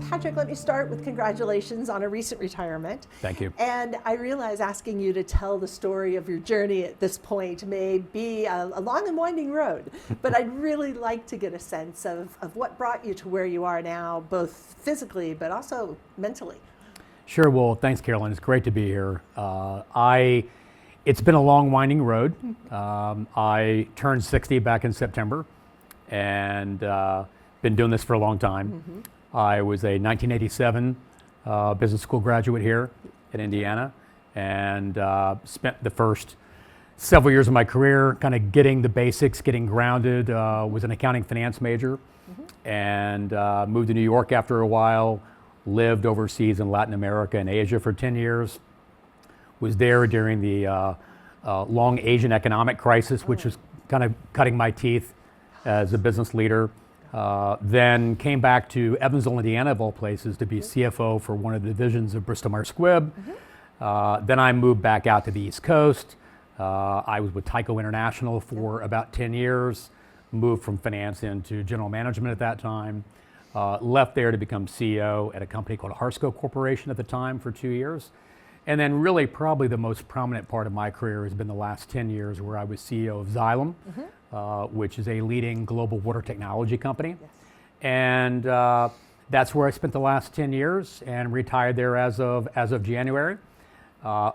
Patrick, let me start with congratulations on a recent retirement. Thank you. And I realize asking you to tell the story of your journey at this point may be a long and winding road, but I'd really like to get a sense of what brought you to where you are now, both physically but also mentally. Sure. Well, thanks, Carolyn. It's great to be here. It's been a long, winding road. I turned 60 back in September, and been doing this for a long time. I was a 1987 business school graduate here in Indiana, and spent the first several years of my career kind of getting the basics, getting grounded. Was an accounting finance major, and moved to New York after a while. Lived overseas in Latin America and Asia for 10 years. Was there during the long Asian economic crisis, which was kind of cutting my teeth as a business leader. Then came back to Evansville, Indiana, of all places, to be CFO for one of the divisions of Bristol-Myers Squibb. Then I moved back out to the East Coast. I was with Tyco International for about 10 years, moved from finance into general management at that time. Left there to become CEO at a company called Harsco Corporation at the time for 2 years. And then really probably the most prominent part of my career has been the last 10 years where I was CEO of Xylem, which is a leading global water technology company. And that's where I spent the last 10 years and retired there as of January.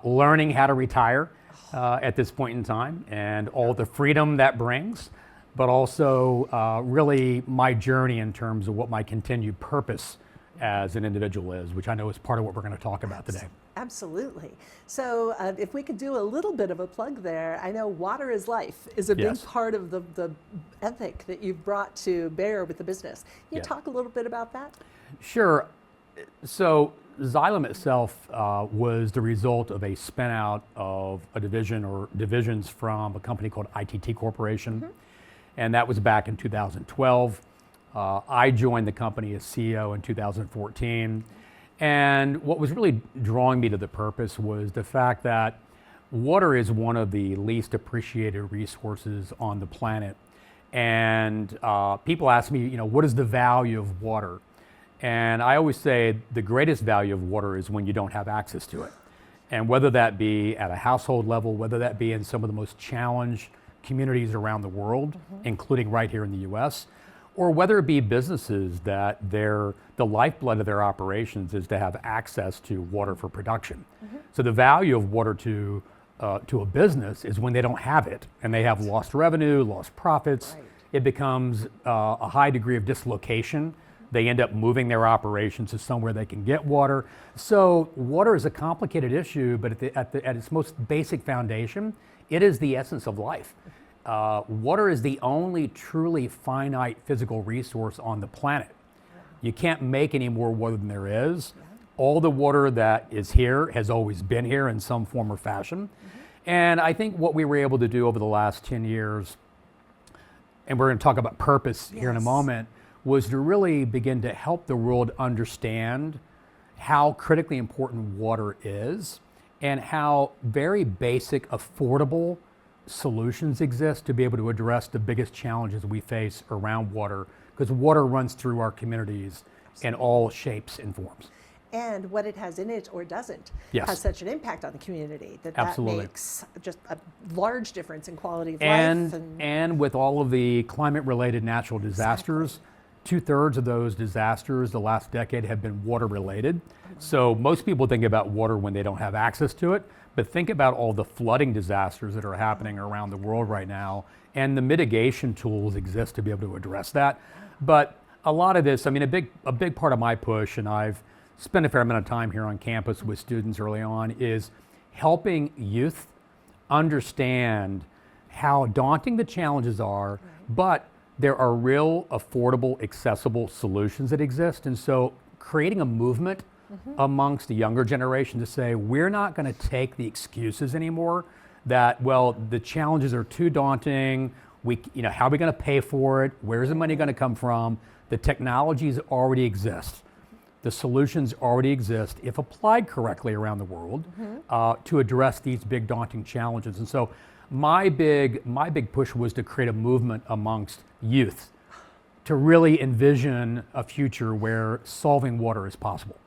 Learning how to retire at this point in time and all the freedom that brings, but also really my journey in terms of what my continued purpose as an individual is, which I know is part of what we're going to talk about today. Absolutely. So if we could do a little bit of a plug there, I know water is life is a big part of the ethic that you've brought to bear with the business. Can you talk a little bit about that? Sure. So Xylem itself was the result of a spin out of a division or divisions from a company called ITT Corporation. And that was back in 2012. I joined the company as CEO in 2014. And what was really drawing me to the purpose was the fact that water is one of the least appreciated resources on the planet. And people ask me, what is the value of water? And I always say the greatest value of water is when you don't have access to it. And whether that be at a household level, whether that be in some of the most challenged communities around the world, including right here in the US, or whether it be businesses that the lifeblood of their operations is to have access to water for production. So the value of water to a business is when they don't have it and they have lost revenue, lost profits. It becomes a high degree of dislocation. They end up moving their operations to somewhere they can get water. So water is a complicated issue, but at its most basic foundation, it is the essence of life. Water is the only truly finite physical resource on the planet. You can't make any more water than there is. All the water that is here has always been here in some form or fashion. And I think what we were able to do over the last 10 years, and we're going to talk about purpose here in a moment, was to really begin to help the world understand how critically important water is and how very basic, affordable solutions exist to be able to address the biggest challenges we face around water, because water runs through our communities in all shapes and forms. And what it has in it or doesn't has such an impact on the community that makes just a large difference in quality of life. And with all of the climate-related natural disasters, 2/3 of those disasters the last decade have been water-related. So most people think about water when they don't have access to it, but think about all the flooding disasters that are happening around the world right now, and the mitigation tools exist to be able to address that. But a lot of this, a big part of my push, and I've spent a fair amount of time here on campus with students early on, is helping youth understand how daunting the challenges are, but there are real, affordable, accessible solutions that exist. And so creating a movement amongst the younger generation to say, we're not going to take the excuses anymore that, well, the challenges are too daunting. How are we going to pay for it? Where's the money going to come from? The technologies already exist. The solutions already exist, if applied correctly around the world, to address these big daunting challenges. And so my big push was to create a movement amongst youth to really envision a future where solving water is possible.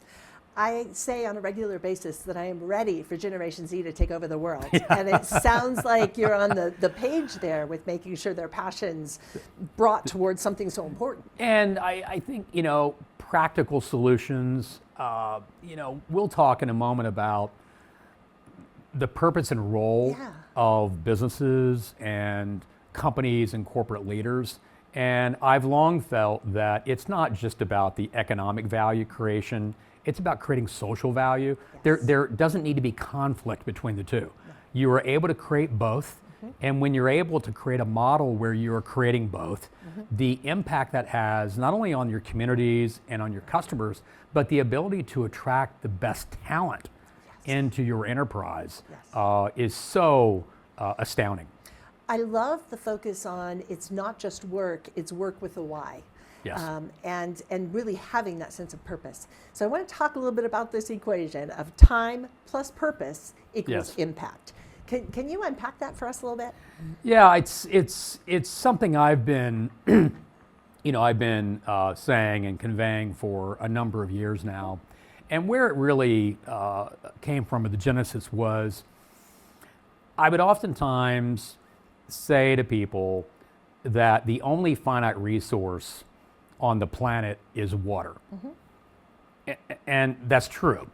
I say on a regular basis that I am ready for Generation Z to take over the world. And it sounds like you're on the page there with making sure their passions brought towards something so important. And I think, practical solutions, we'll talk in a moment about the purpose and role of businesses and companies and corporate leaders. And I've long felt that it's not just about the economic value creation, it's about creating social value. Yes. There doesn't need to be conflict between the two. You are able to create both, and when you're able to create a model where you're creating both, the impact that has not only on your communities and on your customers, but the ability to attract the best talent into your enterprise is so astounding. I love the focus on it's not just work, it's work with a why. Yes. And really having that sense of purpose. So I want to talk a little bit about this equation of time plus purpose equals impact. Can you unpack that for us a little bit? Yeah, it's something I've been, saying and conveying for a number of years now, and where it really came from, the genesis was, I would oftentimes say to people that the only finite resource on the planet is water. And that's true.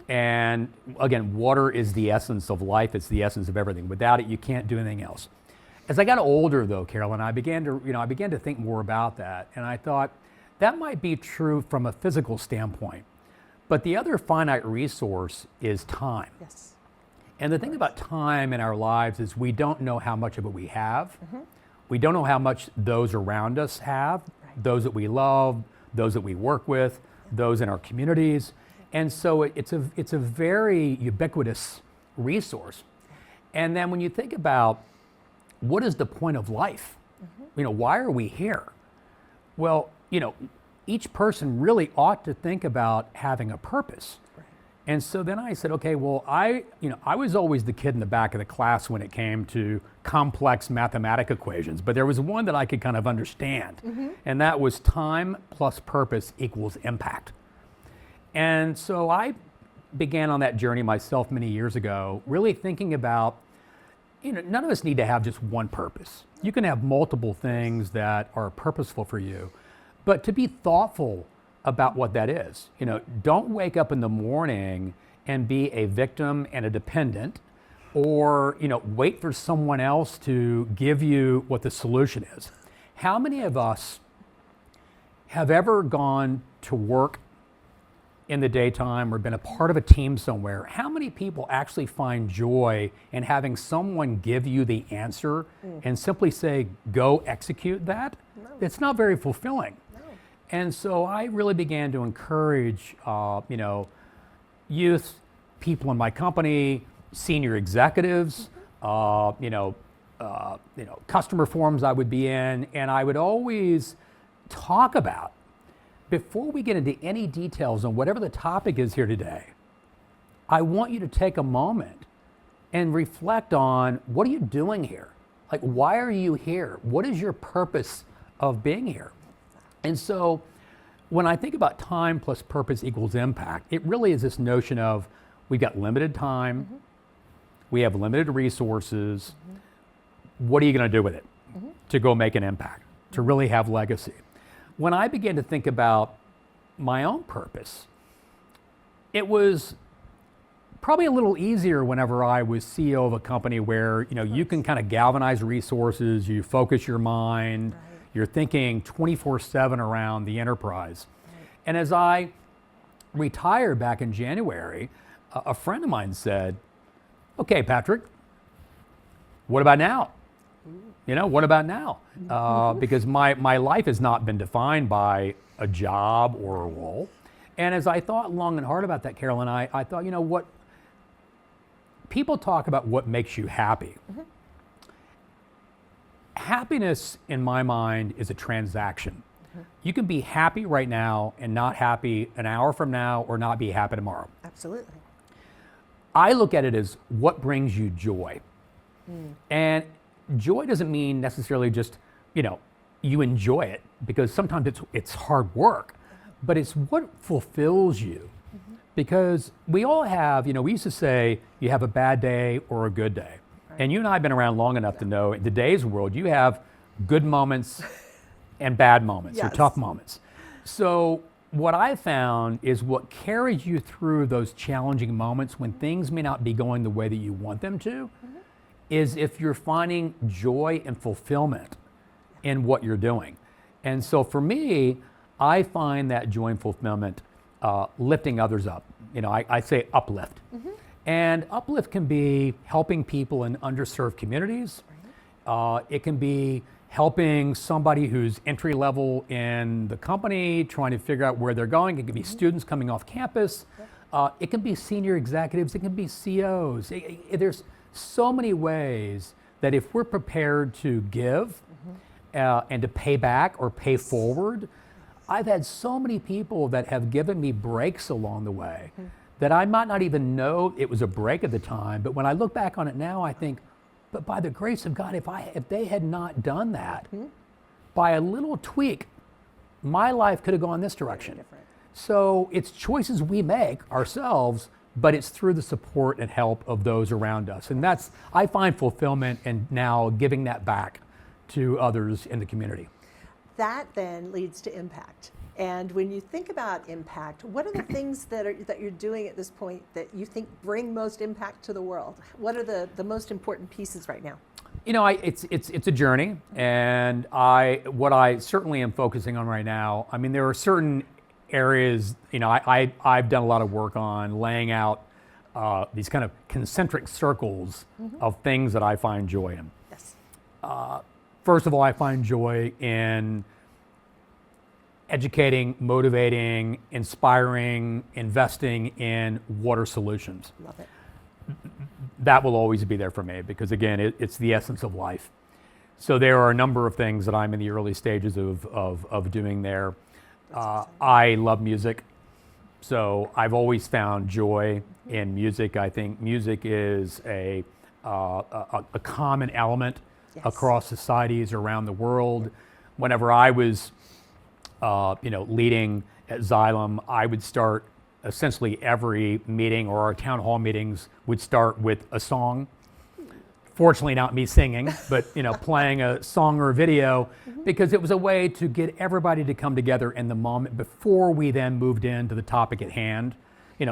And again, water is the essence of life. It's the essence of everything. Without it, you can't do anything else. As I got older though, Carolyn, I began to think more about that. And I thought that might be true from a physical standpoint. But the other finite resource is time. Yes. And the thing about time in our lives is we don't know how much of it we have. We don't know how much those around us have, those that we love, those that we work with, those in our communities. And so it's a very ubiquitous resource. And then when you think about what is the point of life? Why are we here? Well, each person really ought to think about having a purpose. And so then I said, okay, well, I was always the kid in the back of the class when it came to complex mathematical equations, but there was one that I could kind of understand, and that was time plus purpose equals impact. And so I began on that journey myself many years ago, really thinking about, none of us need to have just one purpose. You can have multiple things that are purposeful for you, but to be thoughtful about what that is. Don't wake up in the morning and be a victim and a dependent, or wait for someone else to give you what the solution is. How many of us have ever gone to work in the daytime or been a part of a team somewhere? How many people actually find joy in having someone give you the answer and simply say, go execute that? No. It's not very fulfilling. And so I really began to encourage, youth, people in my company, senior executives, customer forums I would be in, and I would always talk about, before we get into any details on whatever the topic is here today, I want you to take a moment and reflect on, what are you doing here? Like, why are you here? What is your purpose of being here? And so when I think about time plus purpose equals impact, it really is this notion of, we've got limited time, we have limited resources, what are you going to do with it to go make an impact, to really have legacy? When I began to think about my own purpose, it was probably a little easier whenever I was CEO of a company where you can kind of galvanize resources, you focus your mind, you're thinking 24/7 around the enterprise. And as I retired back in January, a friend of mine said, okay, Patrick, what about now? What about now? Because my life has not been defined by a job or a role. And as I thought long and hard about that, Carolyn, I thought, what? People talk about what makes you happy. Happiness, in my mind, is a transaction. You can be happy right now and not happy an hour from now, or not be happy tomorrow. Absolutely. I look at it as what brings you joy. And joy doesn't mean necessarily just, you enjoy it, because sometimes it's hard work, but it's what fulfills you. Because we all have, we used to say you have a bad day or a good day. Right. And you and I have been around long enough to know in today's world, you have good moments and bad moments, or tough moments. So what I found is what carries you through those challenging moments when things may not be going the way that you want them to, is if you're finding joy and fulfillment in what you're doing. And so for me, I find that joy and fulfillment lifting others up. I say uplift. And uplift can be helping people in underserved communities. It can be helping somebody who's entry level in the company, trying to figure out where they're going. It can be students coming off campus. It can be senior executives. It can be CEOs. There's so many ways that if we're prepared to give and to pay back or pay forward, I've had so many people that have given me breaks along the way that I might not even know it was a break at the time, but when I look back on it now, I think, but by the grace of God, if they had not done that, by a little tweak, my life could have gone this direction. So it's choices we make ourselves, but it's through the support and help of those around us. And I find fulfillment in now giving that back to others in the community. That then leads to impact. And when you think about impact, what are the things that you're doing at this point that you think bring most impact to the world? What are the most important pieces right now? It's a journey, and what I certainly am focusing on right now, there are certain areas, I've done a lot of work on laying out these kind of concentric circles of things that I find joy in. Yes. First of all, I find joy in educating, motivating, inspiring, investing in water solutions. Love it. That will always be there for me because, again, it's the essence of life. So there are a number of things that I'm in the early stages of doing there. I love music, so I've always found joy in music. I think music is a common element across societies around the world. Whenever I was, leading at Xylem, I would start essentially every meeting, or our town hall meetings would start with a song. Fortunately, not me singing, but playing a song or a video, because it was a way to get everybody to come together in the moment before we then moved into the topic at hand.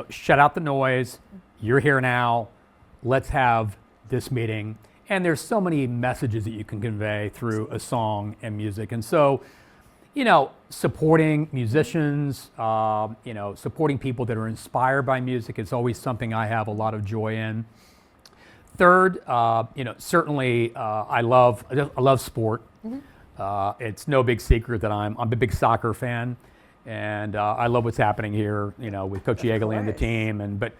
Shut out the noise. You're here now. Let's have this meeting. And there's so many messages that you can convey through a song and music. And so, supporting musicians, supporting people that are inspired by music is always something I have a lot of joy in. Third, certainly I love sport. It's no big secret that I'm a big soccer fan, and I love what's happening here, with Coach Yeagley and the team. But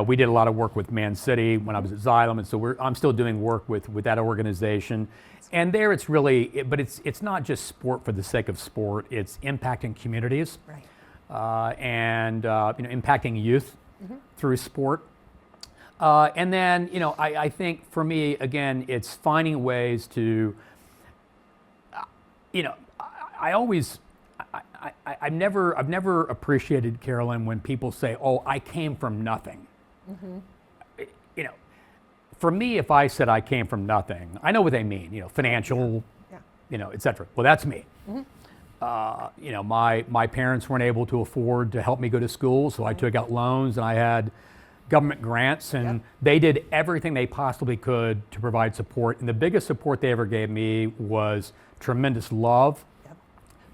we did a lot of work with Man City when I was at Xylem, and so I'm still doing work with that organization. And there it's really, but it's not just sport for the sake of sport. It's impacting communities, and impacting youth through sport. And then, I think for me, again, it's finding ways to, I've never appreciated, Carolyn, when people say, "Oh, I came from nothing." For me, if I said I came from nothing, I know what they mean. Financial, et cetera. Well, that's me. My parents weren't able to afford to help me go to school, so I took out loans, and I had government grants, and they did everything they possibly could to provide support. And the biggest support they ever gave me was tremendous love,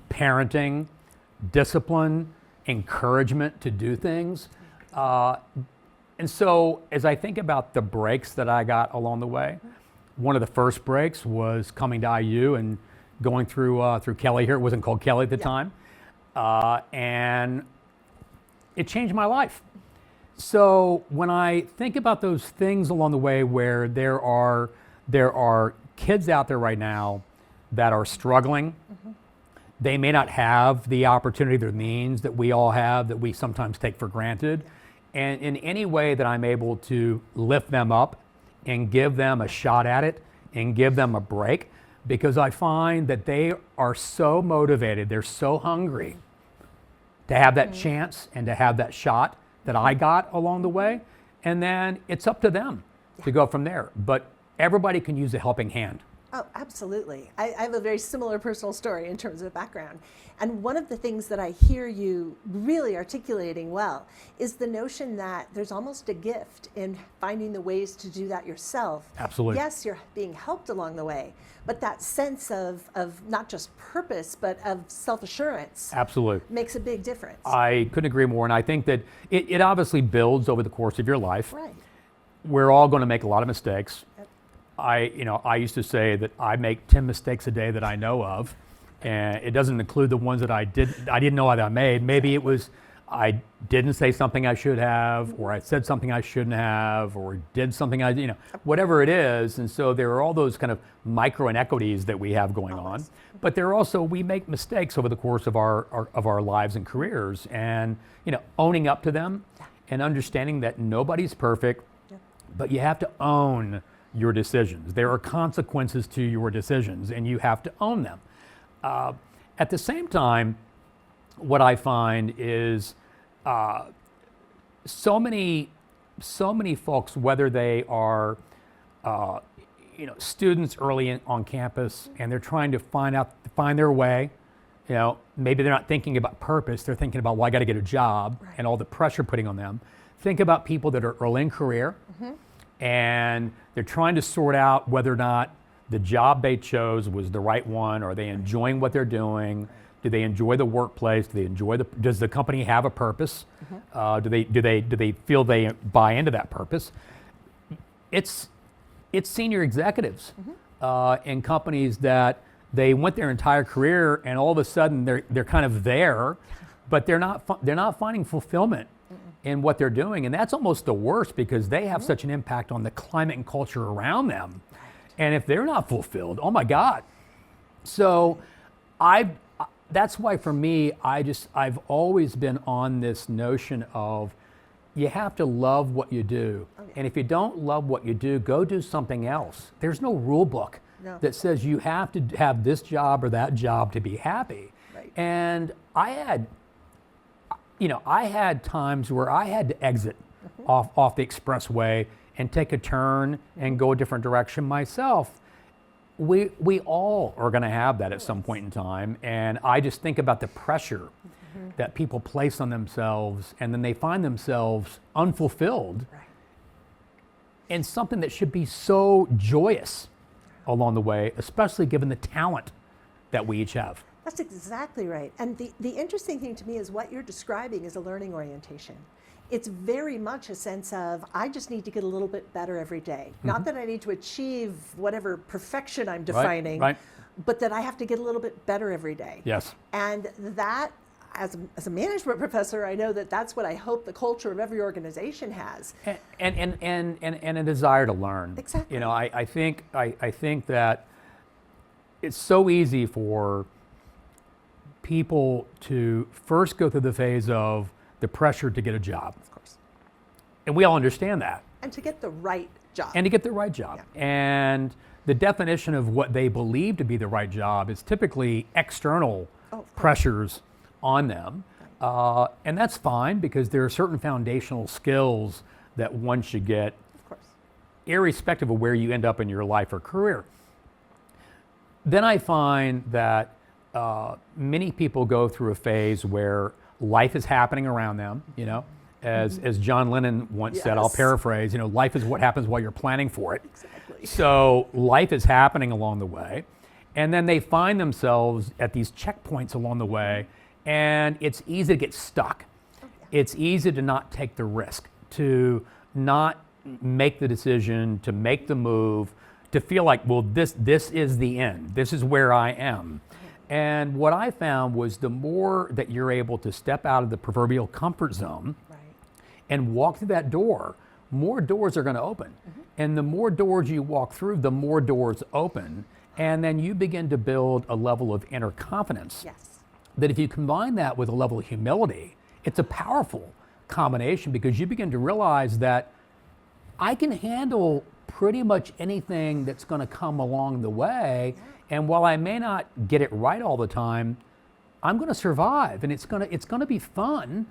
parenting, discipline, encouragement to do things. And so as I think about the breaks that I got along the way, one of the first breaks was coming to IU and going through Kelley here. It wasn't called Kelley at the time. And it changed my life. So when I think about those things along the way where there are kids out there right now that are struggling, they may not have the opportunity, the means that we all have, that we sometimes take for granted. And in any way that I'm able to lift them up and give them a shot at it and give them a break, because I find that they are so motivated, they're so hungry to have that chance and to have that shot that I got along the way. And then it's up to them to go from there. But everybody can use a helping hand. Oh, absolutely. I have a very similar personal story in terms of background. And one of the things that I hear you really articulating well is the notion that there's almost a gift in finding the ways to do that yourself. Absolutely. Yes, you're being helped along the way, but that sense of not just purpose, but of self-assurance. Absolutely. Makes a big difference. I couldn't agree more. And I think that it obviously builds over the course of your life. Right. We're all going to make a lot of mistakes. Yep. I used to say that I make 10 mistakes a day that I know of, and it doesn't include the ones that I didn't know that I made. Maybe it was I didn't say something I should have, or I said something I shouldn't have, or did something whatever it is. And so there are all those kind of micro inequities that we have going on. But there are also, we make mistakes over the course of our lives and careers, and owning up to them and understanding that nobody's perfect, but you have to own your decisions. There are consequences to your decisions, and you have to own them. At the same time, what I find is so many folks, whether they are students early on campus, and they're trying to find their way. Maybe they're not thinking about purpose. They're thinking about, well, I got to get a job, Right. and all the pressure putting on them. Think about people that are early in career, and they're trying to sort out whether or not the job they chose was the right one. Are they enjoying what they're doing? Do they enjoy the workplace? Does the company have a purpose? Do they feel they buy into that purpose? It's senior executives in companies that they went their entire career, and all of a sudden they're kind of there, but they're not finding fulfillment in what they're doing. And that's almost the worst, because they have such an impact on the climate and culture around them. And if they're not fulfilled, oh my God. So that's why for me, I've always been on this notion of you have to love what you do. And if you don't love what you do, go do something else. There's no rule book that says you have to have this job or that job to be happy. Right. And I had times where I had to exit off the expressway and take a turn and go a different direction myself. We all are going to have that at some point in time. And I just think about the pressure that people place on themselves, and then they find themselves unfulfilled in something that should be so joyous along the way, especially given the talent that we each have. That's exactly right. And the interesting thing to me is what you're describing is a learning orientation. It's very much a sense of, I just need to get a little bit better every day. Not that I need to achieve whatever perfection I'm defining, but that I have to get a little bit better every day. Yes. And that, as a management professor, I know that that's what I hope the culture of every organization has. And a desire to learn. Exactly. I think that it's so easy for people to first go through the phase of the pressure to get a job. Of course. And we all understand that. And to get the right job. And to get the right job. Yeah. And the definition of what they believe to be the right job is typically external pressures on them. And that's fine, because there are certain foundational skills that one should get, Of course. irrespective of where you end up in your life or career. Then I find that many people go through a phase where life is happening around them, as John Lennon once said, I'll paraphrase, life is what happens while you're planning for it. Exactly. So life is happening along the way, and then they find themselves at these checkpoints along the way, and it's easy to get stuck. It's easy to not take the risk, to not make the decision, to make the move, to feel like, well, this is the end. This is where I am. And what I found was the more that you're able to step out of the proverbial comfort zone and walk through that door, more doors are going to open. And the more doors you walk through, the more doors open. And then you begin to build a level of inner confidence. Yes. That if you combine that with a level of humility, it's a powerful combination, because you begin to realize that I can handle pretty much anything that's going to come along the way. And while I may not get it right all the time, I'm going to survive, and it's going to be fun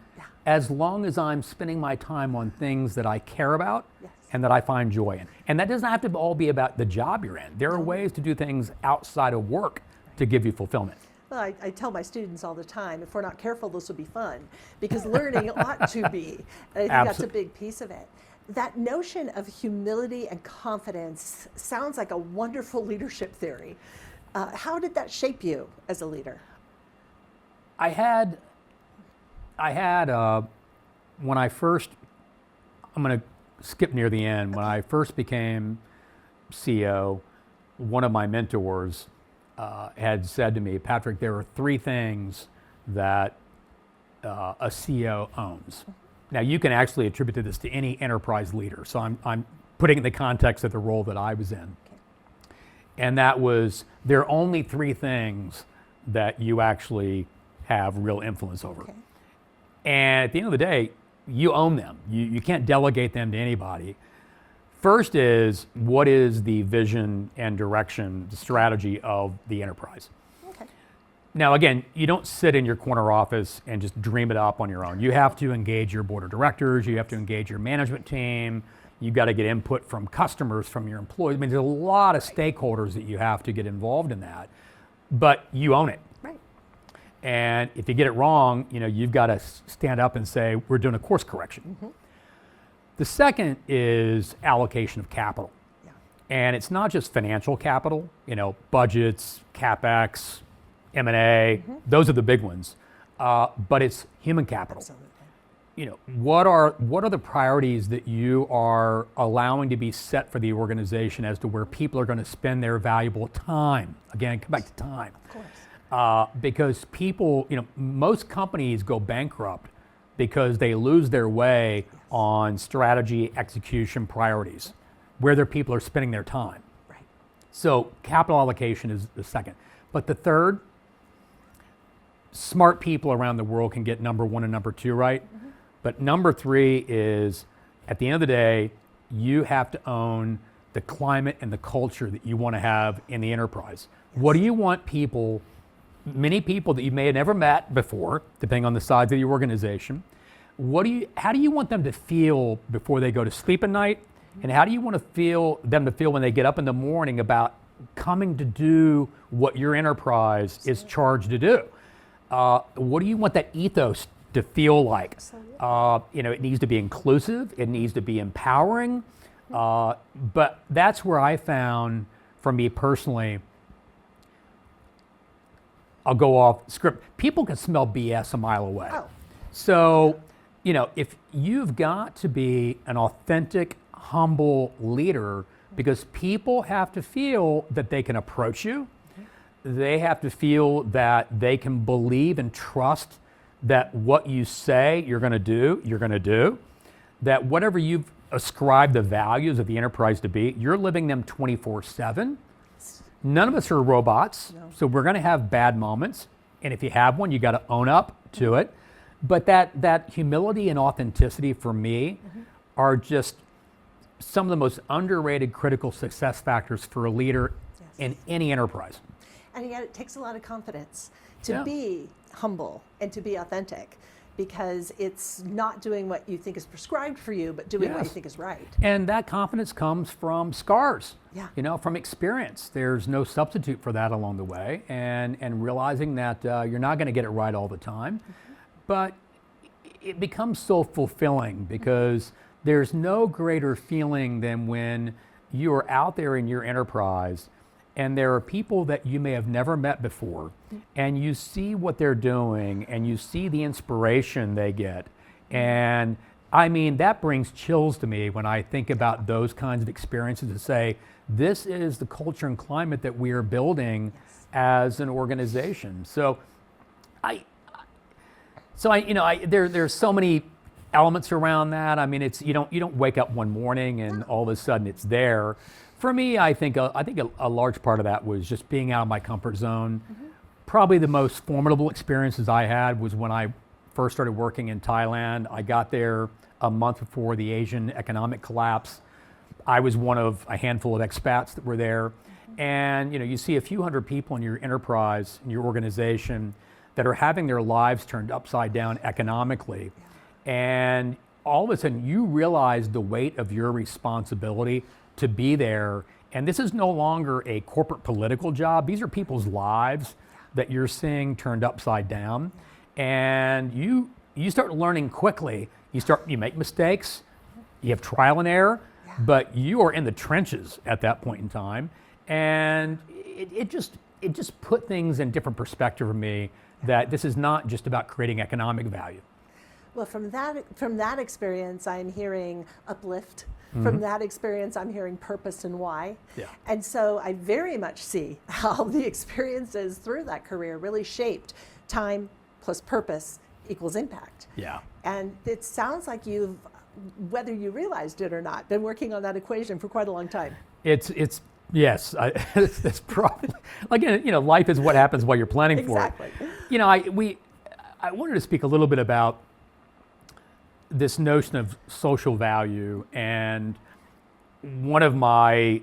as long as I'm spending my time on things that I care about and that I find joy in. And that doesn't have to all be about the job you're in. There are ways to do things outside of work to give you fulfillment. Well, I tell my students all the time, if we're not careful, this will be fun, because learning ought to be. And I think that's a big piece of it. That notion of humility and confidence sounds like a wonderful leadership theory. How did that shape you as a leader? I had when I first, I'm going to skip near the end, when I first became CEO, one of my mentors had said to me, Patrick, there are 3 things that a CEO owns. Now, you can actually attribute this to any enterprise leader, so I'm putting it in the context of the role that I was in. Okay. And that was, there are only 3 things that you actually have real influence over. Okay. And at the end of the day, you own them. You can't delegate them to anybody. First is, what is the vision and direction, the strategy of the enterprise? Okay. Now, again, you don't sit in your corner office and just dream it up on your own. You have to engage your board of directors. You have to engage your management team. You've got to get input from customers, from your employees. I mean, there's a lot of stakeholders that you have to get involved in that, but you own it. Right. And if you get it wrong, you've got to stand up and say, we're doing a course correction. Mm-hmm. The second is allocation of capital. Yeah. And it's not just financial capital, budgets, CapEx, M&A, those are the big ones. But it's human capital. Absolutely. What are the priorities that you are allowing to be set for the organization as to where people are going to spend their valuable time? Again, come back to time. Of course. Because people, most companies go bankrupt because they lose their way on strategy, execution, priorities, where their people are spending their time. Right. So capital allocation is the second. But the third, smart people around the world can get number 1 and number 2 right. Mm-hmm. But number 3 is, at the end of the day, you have to own the climate and the culture that you want to have in the enterprise. Yes. What do you want people, many people that you may have never met before, depending on the size of the organization, how do you want them to feel before they go to sleep at night? And how do you want them to feel when they get up in the morning about coming to do what your enterprise is charged to do? What do you want that ethos to feel like? It needs to be inclusive, it needs to be empowering, but that's where I found, for me personally, I'll go off script, people can smell BS a mile away. Oh. So, if you've got to be an authentic, humble leader, because people have to feel that they can approach you, they have to feel that they can believe and trust that what you say you're going to do, that whatever you've ascribed the values of the enterprise to be, you're living them 24/7. None of us are robots, so we're going to have bad moments. And if you have one, you got to own up to it. But that humility and authenticity for me are just some of the most underrated critical success factors for a leader in any enterprise. And yet it takes a lot of confidence to be humble and to be authentic, because it's not doing what you think is prescribed for you, but doing what you think is right. And that confidence comes from scars, from experience. There's no substitute for that along the way, and realizing that you're not going to get it right all the time, but it becomes so fulfilling, because there's no greater feeling than when you are out there in your enterprise and there are people that you may have never met before, and you see what they're doing and you see the inspiration they get. And I mean, that brings chills to me when I think about those kinds of experiences, to say, this is the culture and climate that we are building as an organization. There's so many elements around that. I mean, you don't wake up one morning and all of a sudden it's there. For me, I think a large part of that was just being out of my comfort zone. Probably the most formidable experiences I had was when I first started working in Thailand. I got there a month before the Asian economic collapse. I was one of a handful of expats that were there. And you see a few hundred people in your enterprise, in your organization, that are having their lives turned upside down economically. And all of a sudden you realize the weight of your responsibility to be there. And this is no longer a corporate political job. These are people's lives that you're seeing turned upside down. And you start learning quickly. You make mistakes, you have trial and error, but you are in the trenches at that point in time. And it just put things in different perspective for me, that this is not just about creating economic value. Well, from that experience, I'm hearing uplift. From that experience, I'm hearing purpose and why. Yeah. And so I very much see how the experiences through that career really shaped time plus purpose equals impact. Yeah. And it sounds like you've, whether you realized it or not, been working on that equation for quite a long time. Yes, it's probably, again, life is what happens while you're planning for it. Exactly. I wanted to speak a little bit about this notion of social value, and one of my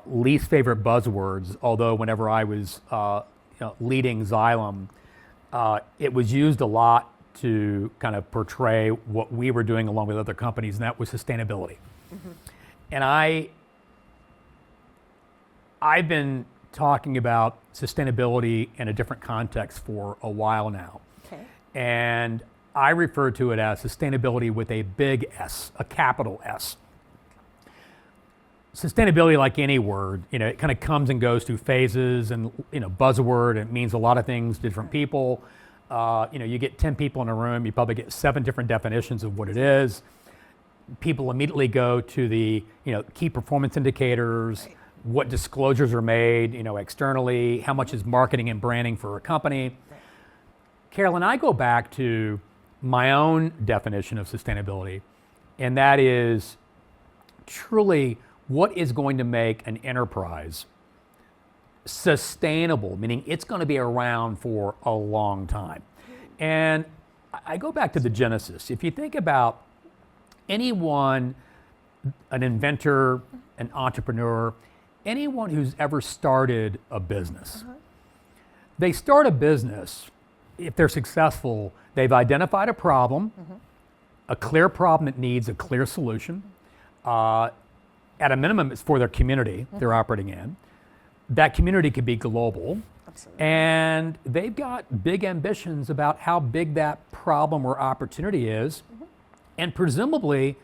least favorite buzzwords, although whenever I was leading Xylem, it was used a lot to kind of portray what we were doing along with other companies, and that was sustainability. And I've been talking about sustainability in a different context for a while now. Okay. And I refer to it as sustainability with a big S, a capital S. Sustainability, like any word, it kind of comes and goes through phases, and buzzword, it means a lot of things to different people. You get 10 people in a room, you probably get 7 different definitions of what it is. People immediately go to the key performance indicators, right. What disclosures are made, externally, how much is marketing and branding for a company. Right. Carolyn, I go back to my own definition of sustainability, and that is truly what is going to make an enterprise sustainable, meaning it's going to be around for a long time. And I go back to the genesis. If you think about anyone, an inventor, an entrepreneur, anyone who's ever started a business, they start a business, if they're successful, they've identified a problem, a clear problem that needs a clear solution. At a minimum, it's for their community they're operating in. That community could be global. Absolutely. And they've got big ambitions about how big that problem or opportunity is. And presumably,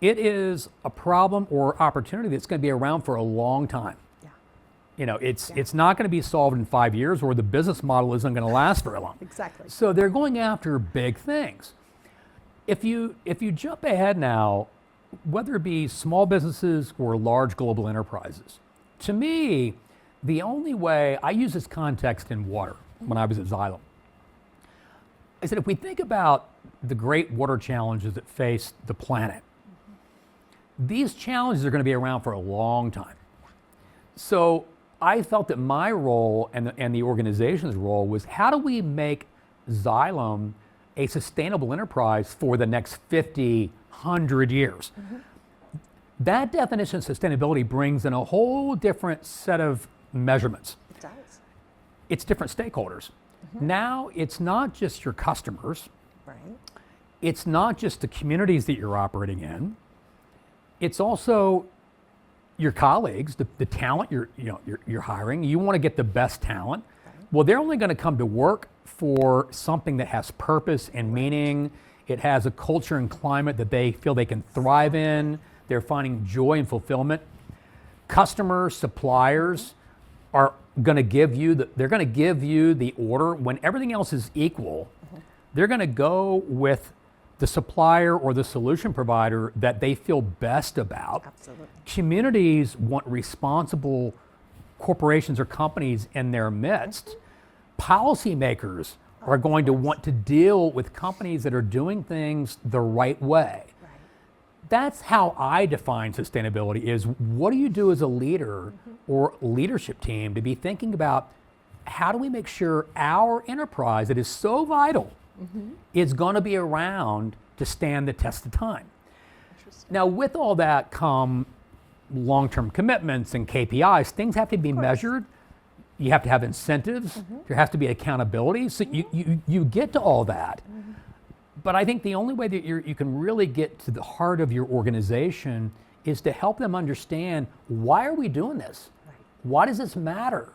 it is a problem or opportunity that's going to be around for a long time. Yeah. It's not going to be solved in 5 years, or the business model isn't going to last very long. Exactly. So they're going after big things. If you jump ahead now, whether it be small businesses or large global enterprises, to me, the only way, I use this context in water when I was at Xylem. I said, if we think about the great water challenges that face the planet, these challenges are going to be around for a long time. So I felt that my role and the organization's role was, how do we make Xylem a sustainable enterprise for the next 50, 100 years? That definition of sustainability brings in a whole different set of measurements. It does. It's different stakeholders. Now it's not just your customers. Right. It's not just the communities that you're operating in. It's also your colleagues, the talent you're hiring. You want to get the best talent. Right. Well, they're only going to come to work for something that has purpose and meaning. It has a culture and climate that they feel they can thrive in. They're finding joy and fulfillment. Customers, suppliers are going to give you the order when everything else is equal. They're going to go with the supplier or the solution provider that they feel best about. Absolutely. Communities want responsible corporations or companies in their midst. Policymakers are going to want to deal with companies that are doing things the right way. Right. That's how I define sustainability, is what do you do as a leader or leadership team to be thinking about, how do we make sure our enterprise that is so vital is going to be around to stand the test of time? Now, with all that come long-term commitments and KPIs. Things have to be measured. You have to have incentives. There has to be accountability. So you get to all that. But I think the only way that you can really get to the heart of your organization is to help them understand, why are we doing this? Right. Why does this matter?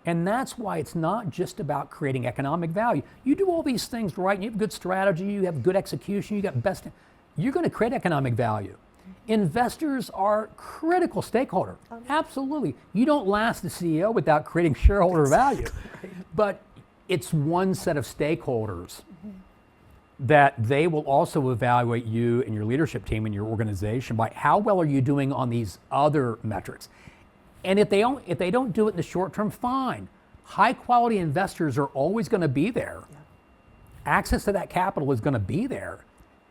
And that's why it's not just about creating economic value. You do all these things right, and you have good strategy, you have good execution, you got best, you're going to create economic value. Investors are critical stakeholder. Absolutely. You don't last as CEO without creating shareholder value. Right. But it's one set of stakeholders that they will also evaluate you and your leadership team and your organization by how well are you doing on these other metrics. And if they don't do it in the short term, fine. High quality investors are always going to be there. Yeah. Access to that capital is going to be there,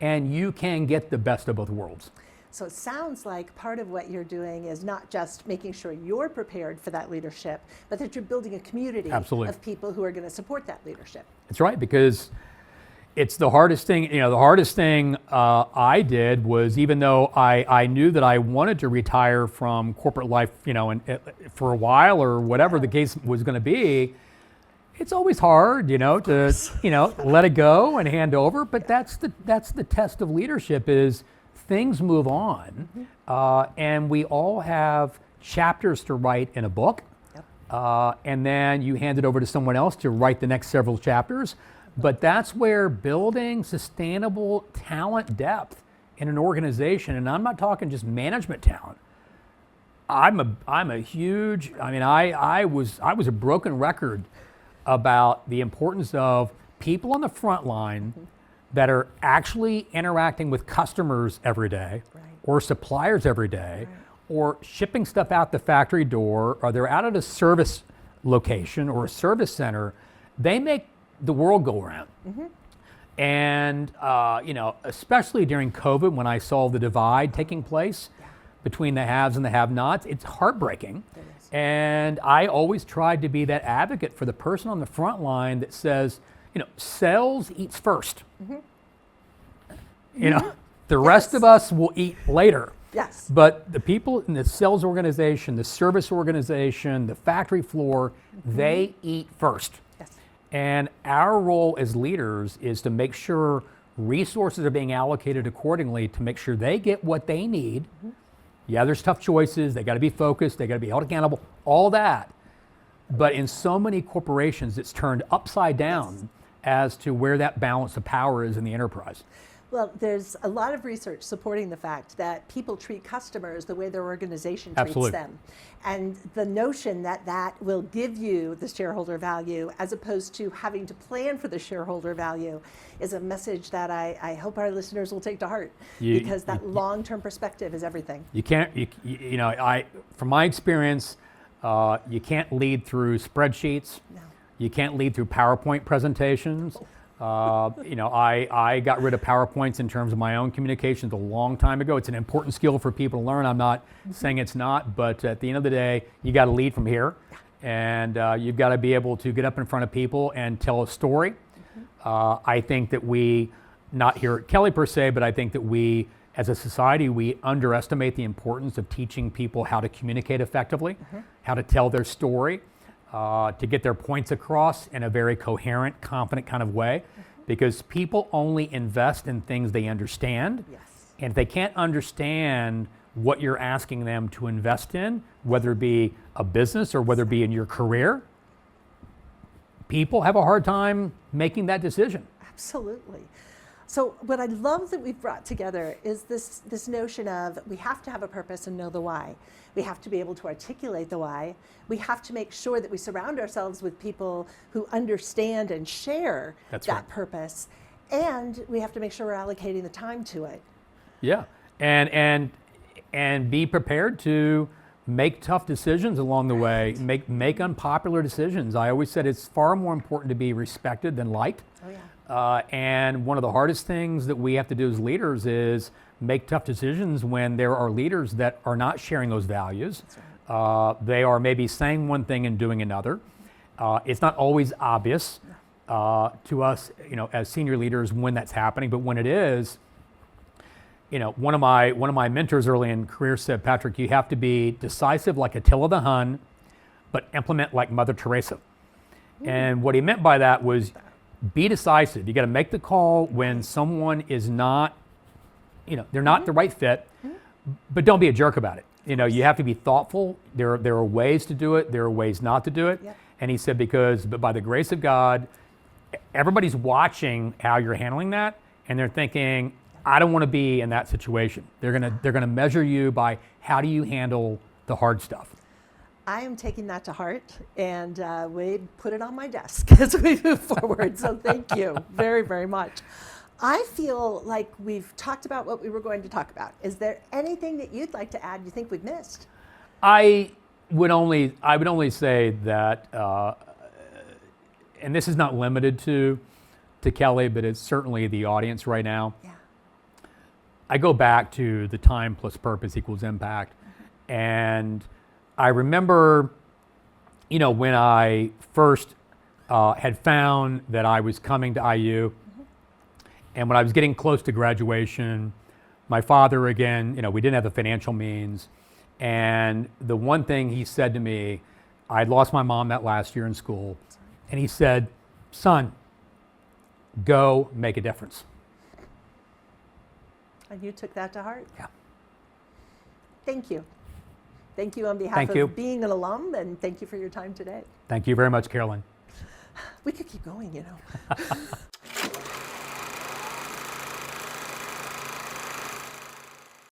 and you can get the best of both worlds. So it sounds like part of what you're doing is not just making sure you're prepared for that leadership, but that you're building a community of people who are going to support that leadership. That's right, because it's the hardest thing. The hardest thing I did was, even though I knew that I wanted to retire from corporate life, and for a while or whatever the case was going to be, it's always hard, to let it go and hand over. But that's the test of leadership. Is things move on, and we all have chapters to write in a book, and then you hand it over to someone else to write the next several chapters. But that's where building sustainable talent depth in an organization, and I'm not talking just management talent. I was a broken record about the importance of people on the front line that are actually interacting with customers every day, or suppliers every day, or shipping stuff out the factory door, or they're out at a service location or a service center. They make the world go around. And especially during COVID, when I saw the divide taking place between the haves and the have-nots, it's heartbreaking. And I always tried to be that advocate for the person on the front line that says, sales eats first. The rest of us will eat later. Yes. But the people in the sales organization, the service organization, the factory floor, they eat first. And our role as leaders is to make sure resources are being allocated accordingly to make sure they get what they need. Yeah, there's tough choices. They got to be focused. They got to be held accountable, all that. But in so many corporations, it's turned upside down as to where that balance of power is in the enterprise. Well, there's a lot of research supporting the fact that people treat customers the way their organization treats them. And the notion that that will give you the shareholder value as opposed to having to plan for the sharonholder value is a message that I hope our listeners will take to heart, because that long-term perspective is everything. You can't, from my experience, you can't lead through spreadsheets. No. You can't lead through PowerPoint presentations. I got rid of PowerPoints in terms of my own communications a long time ago. It's an important skill for people to learn. I'm not saying it's not, but at the end of the day, you got to lead from here, and you've got to be able to get up in front of people and tell a story. I think that we, not here at Kelley per se, but I think that we, as a society, we underestimate the importance of teaching people how to communicate effectively, how to tell their story. To get their points across in a very coherent, confident kind of way, because people only invest in things they understand. Yes. And if they can't understand what you're asking them to invest in, whether it be a business or whether it be in your career, people have a hard time making that decision. Absolutely. So what I love that we've brought together is this notion of we have to have a purpose and know the why. We have to be able to articulate the why. We have to make sure that we surround ourselves with people who understand and share that purpose. And we have to make sure we're allocating the time to it. Yeah, and be prepared to make tough decisions along the way, make unpopular decisions. I always said it's far more important to be respected than liked. Oh, yeah. And one of the hardest things that we have to do as leaders is make tough decisions when there are leaders that are not sharing those values. That's right. They are maybe saying one thing and doing another. It's not always obvious to us, as senior leaders when that's happening, but when it is, one of my mentors early in career said, Patrick, you have to be decisive like Attila the Hun, but implement like Mother Teresa. And what he meant by that was be decisive. You got to make the call when someone is not, they're not the right fit, but don't be a jerk about it. You have to be thoughtful. There are ways to do it. There are ways not to do it. Yep. And he said, but by the grace of God, everybody's watching how you're handling that, and they're thinking, I don't want to be in that situation. They're gonna measure you by how do you handle the hard stuff. I am taking that to heart, and we put it on my desk as we move forward. So thank you very, very much. I feel like we've talked about what we were going to talk about. Is there anything that you'd like to add you think we've missed? I would only say that, and this is not limited to Kelley, but it's certainly the audience right now. Yeah. I go back to the time plus purpose equals impact. And I remember, when I first had found that I was coming to IU, and when I was getting close to graduation, my father, again, we didn't have the financial means. And the one thing he said to me, I'd lost my mom that last year in school, and he said, son, go make a difference. And you took that to heart? Yeah. Thank you. Thank you on behalf of being an alum, and thank you for your time today. Thank you very much, Carolyn. We could keep going,